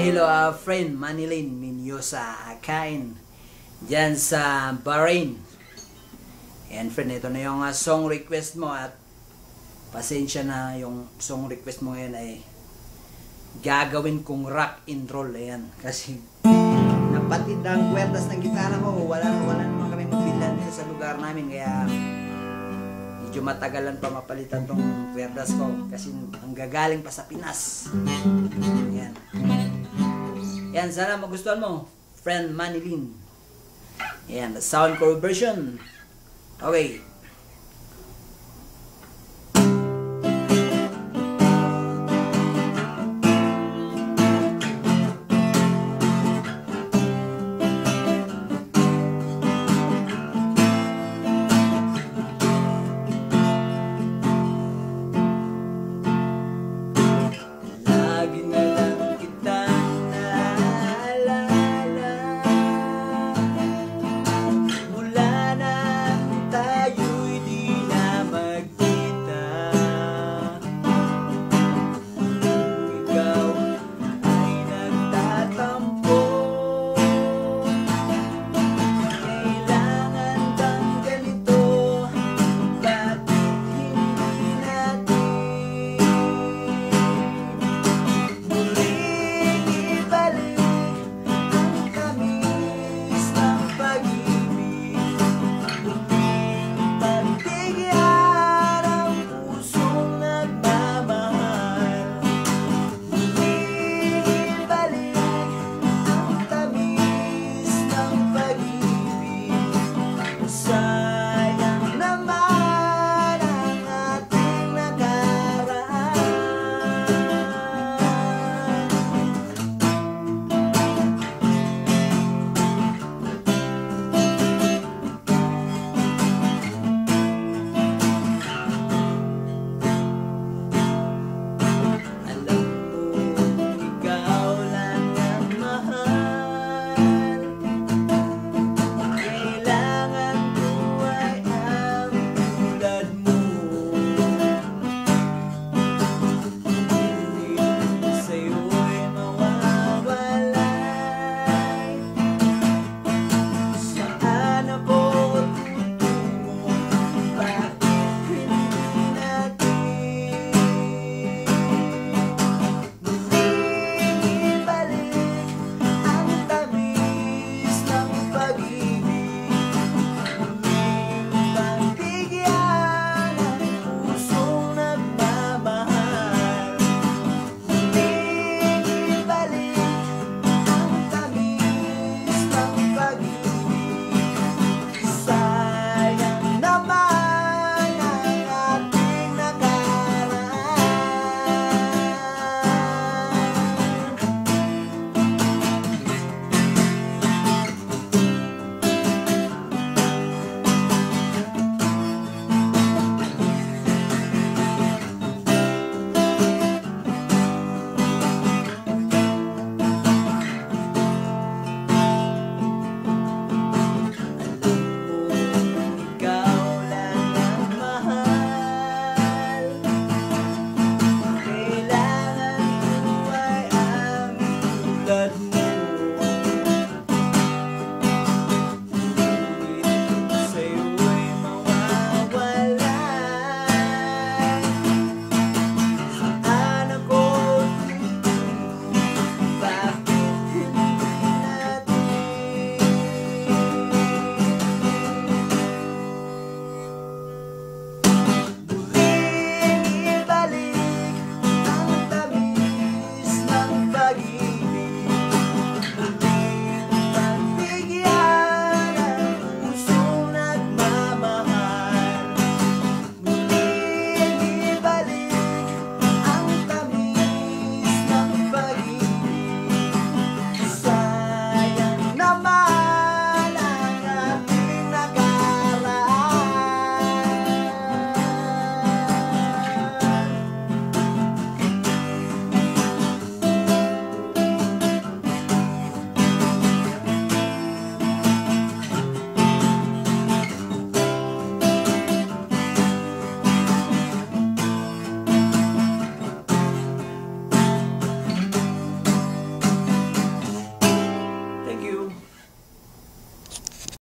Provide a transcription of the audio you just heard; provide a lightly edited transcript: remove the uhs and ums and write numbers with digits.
hello, friend Manilin Minyosa Kain dyan sa Bahrain. And friend, ito na yung song request mo at pasensya na yung song request mo ngayon ay gagawin kong rock and roll. Ayan, kasi napatid ang kwerdas ng gitara ko. Wala naman kami magbilan dito sa lugar namin, kaya medyo matagalan pa mapalitan tong kwerdas ko kasi ang gagaling pa sa Pinas. Ayan. Yan, sana magustuhan mo, friend Manilin. Ayan, the soundcore version. Okay.